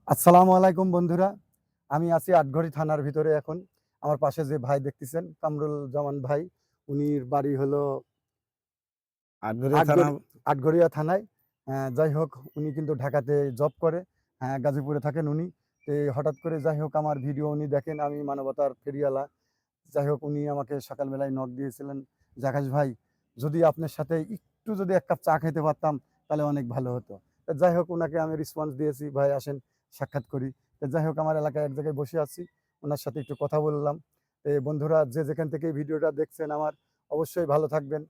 আসসালামু আলাইকুম বন্ধুরা। আমি আছি আটঘরি থানার ভিতরে এখন। আমার পাশে যে ভাই দেখতেছেন কামরুল জামান ভাই, উনির বাড়ি হলো আটঘরিয়া থানা। আটঘরি আটঘরিয়া থানায়। যাই হোক উনি কিন্তু ঢাকাতে জব করে। গাজীপুরে থাকেন উনি। হঠাৎ করে যাই হোক আমার ভিডিও উনি দেখেন, আমি মানবতার ফেরিওয়ালা। যাই হোক উনি আমাকে সকালবেলায় নক দিয়েছিলেন যে, "আকাশ ভাই, যদি আপনার সাথে একটু যদি ১ কাপ চা খাইতে পারতাম তাহলে অনেক ভালো হতো।" তো যাই হোক উনাকে আমি রেসপন্স দিয়েছি, "ভাই আসেন সাক্ষাৎ করি।" তো যাই হোক আমার এলাকায় এক জায়গায় বসে আছি। উনার সাথে একটু কথা বললাম। বন্ধুরা যে যেখান থেকে এই ভিডিওটা দেখছেন আমার, অবশ্যই ভালো থাকবেন,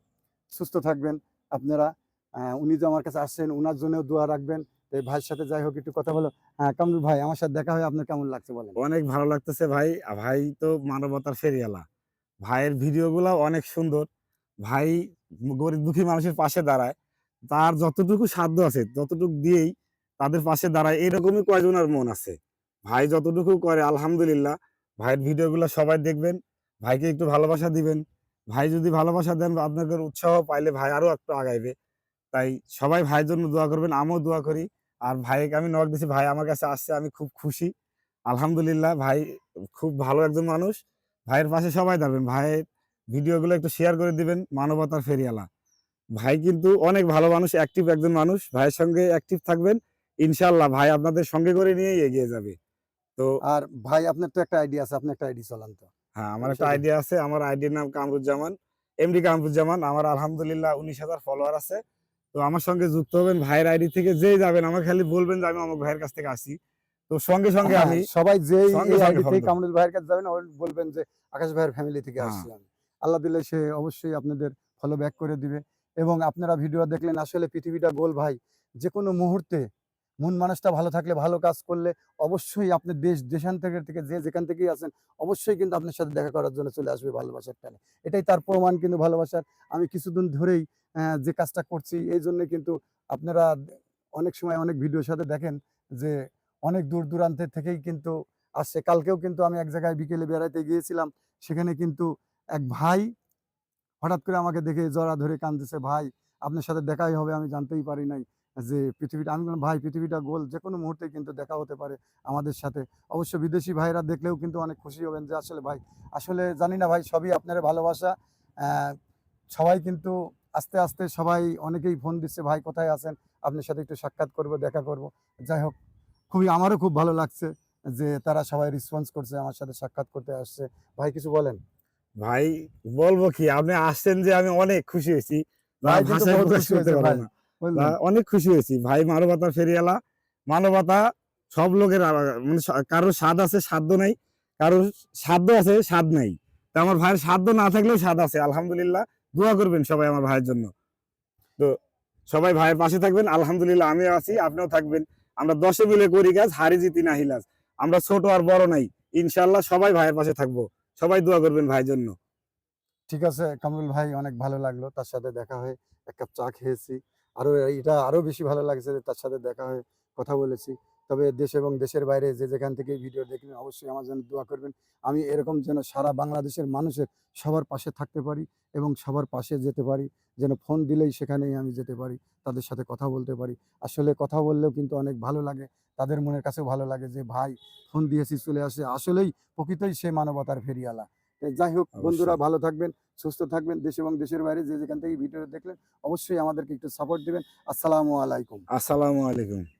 সুস্থ থাকবেন আপনারা। উনি যে আমার কাছে আসছেন উনার জন্যও দোয়া রাখবেন। তো এই ভাইয়ের সাথে যাই হোক একটু কথা বলো। কামরুল ভাই, আমার সাথে দেখা হয়ে আপনার কেমন লাগছে বলেন? অনেক ভালো লাগতেছে ভাই। ভাই তো মানবতার ফেরিওয়ালা। ভাইয়ের ভিডিওগুলা অনেক সুন্দর। ভাই গরিব দুঃখী মানুষের পাশে দাঁড়ায়। তার যতটুকু সাধ্য আছে ততটুকু দিয়েই তাদের পাশে দাঁড়ায়। এরকমই কয়জনের মন আছে। ভাই যতটুকু করে আলহামদুলিল্লাহ। ভাইয়ের ভিডিওগুলা সবাই দেখবেন। ভাইকে একটু ভালোবাসা দিবেন। ভাই যদি ভালোবাসা দেন আপনাদের উৎসাহ পাইলে ভাই আরো একটু আগাইবে। তাই সবাই ভাইয়ের জন্য দোয়া করবেন। আমিও দোয়া করি। আর ভাইকে আমি নক দিছি, ভাই আমার কাছে আসছে। আমি খুব খুশি। আলহামদুলিল্লাহ ভাই খুব ভালো একজন মানুষ। ভাইয়ের পাশে সবাই দাঁড়াবেন। ভাইয়ের ভিডিওগুলো একটু শেয়ার করে দিবেন। মানবতার ফেরিওয়ালা। ভাই কিন্তু অনেক ভালো মানুষ, অ্যাক্টিভ একজন মানুষ। ভাইয়ের সঙ্গে অ্যাক্টিভ থাকবেন। ইনশাআল্লাহ ভাই আপনাদের সঙ্গে করে নিয়েই এগিয়ে যাবে। তো আর ভাই আপনার তো একটা আইডি আছে, আপনি একটা আইডি চালান তো। হ্যাঁ, আমার ওই একটা সাথে আইডিয়া আছে। আমার আইডির নাম কামরুজ্জামান। এমডি কামরুজ্জামান। আমার আলহামদুলিল্লাহ ১৯,০০০ ফলোয়ার আছে। তো আমার সঙ্গে যুক্ত হবেন। ভাইয়ের আইডি থেকে যেই যাবেন আমাকে খালি বলবেন যে আমি অমুক ভাইয়ের কাছ থেকে আসি। তো সঙ্গে হ্যাঁ, আমি সবাই যেই সঙ্গে, এই সঙ্গে আইডি ফলো থেকে দেব। কামরুল ভাইয়ের কাছে যাবেন বলবেন যে আকাশ ভাইয়ের ফ্যামিলি থেকে হ্যাঁ, আসছি আমি। আল্লাহ দিলে সে অবশ্যই আপনাদের ফলো ব্যাক করে দিবে। এবং আপনারা ভিডিও দেখলেন, আসলে পৃথিবীটা গোল ভাই। যেকোনো মুহূর্তে মন মানুষটা ভালো থাকলে, ভালো কাজ করলে অবশ্যই আপনার দেশান্তরের থেকে যে যেখান থেকেই আছেন অবশ্যই কিন্তু আপনার সাথে দেখা করার জন্য চলে আসবে ভালোবাসার টানে। এটাই তার প্রমাণ কিন্তু ভালোবাসার। আমি কিছুদিন ধরেই যে কাজটা করছি এইজন্যে কিন্তু আপনারা অনেক সময় অনেক ভিডিওর সাথে দেখেন যে অনেক দূর দূরান্তের থেকেই কিন্তু আসছে। কালকেও কিন্তু আমি এক জায়গায় বিকেলে বেড়াইতে গিয়েছিলাম। সেখানে কিন্তু এক ভাই হঠাৎ করে আমাকে দেখে জড়া ধরে কাঁদতেছে, "ভাই, আপনার সাথে দেখাই হবে আমি জানতেই পারি নাই যে পৃথিবীটা।" আমি বললাম, "ভাই, পৃথিবীটা গোল। যেকোনো মুহূর্তে কিন্তু দেখা হতে পারে আমাদের সাথে।" অবশ্য বিদেশি ভাইরা দেখলেও কিন্তু অনেক খুশি হবেন যে আসলে ভাই, আসলে জানি না ভাই, সবই আপনার ভালোবাসা। অ্যা সবাই কিন্তু আস্তে, আস্তে সবাই অনেকেই ফোন দিচ্ছে, "ভাই কোথায় আছেন? আপনার সাথে একটু সাক্ষাৎ করব, দেখা করব।" যাই হোক আমারও খুব ভালো লাগছে যে তারা সবাই রেসপন্স করছে, আমার সাথে সাক্ষাৎ করতে আসছে। ভাই কিছু বলেন? ভাই বলবো কি আপনি আসছেন যে আমি অনেক খুশি হয়েছি। ভাই কিন্তু ভাষায় বহুত প্রকাশ খুশি করতে হয়েছে পারবো ভাই। না। বুঝলেন? অনেক খুশি হয়েছি। ভাই মানবতার ফেরিওয়ালা। মানবতা সব লোকের মানে কারো স্বাদ আছে, সাধ্য নাই। কারো সাধ্য আছে, স্বাদ নাই। তো আমার ভাইয়ের সাধ্য না থাকলেও স্বাদ আছে। আলহামদুলিল্লাহ। দোয়া করবেন সবাই আমার ভাইয়ের জন্য। তো সবাই ভাইয়ের পাশে থাকবেন। আলহামদুলিল্লাহ আমিও আছি, আপনিও থাকবেন। আমরা ১০ এ মিলে করি কাজ, হারি জিতি না হিলাজ। আমরা ছোট আর বড় নাই। ইনশাআল্লাহ সবাই ভাইয়ের পাশে থাকবো। সবাই দোয়া করবেন ভাইয়ের জন্য। ঠিক আছে কামরুল ভাই, অনেক ভালো লাগলো। তার সাথে দেখা হয়ে ১ কাপ চা খেয়েছি। আরো এটা আরো বেশি ভালো লাগছে যে তার সাথে দেখা হয়ে কথা বলেছি। তবে দেশ এবং দেশের বাইরে যে যেখান থেকে এই ভিডিও দেখলেন অবশ্যই আমার জন্য দোয়া করবেন। আমি এরকম যেন সারা বাংলাদেশের মানুষের সবার পাশে থাকতে পারি এবং সবার পাশে যেতে পারি। যেন ফোন দিলেই সেখানেই আমি যেতে পারি। তাদের সাথে কথা বলতে পারি। আসলে কথা বললেও কিন্তু অনেক ভালো লাগে। তাদের মনের কাছেও ভালো লাগে যে ভাই ফোন দিয়েছি চলে আসে। আসলেই প্রকৃতই সে মানবতার ফেরিওয়ালা। যাই হোক বন্ধুরা, অবশ্যই। ভালো থাকবেন, সুস্থ থাকবেন। দেশ এবং দেশের বাইরে যে যেখান থেকে ভিডিওটা দেখলেন অবশ্যই আমাদেরকে একটু সাপোর্ট দিবেন। আসসালামু আলাইকুম। আসসালামু আলাইকুম।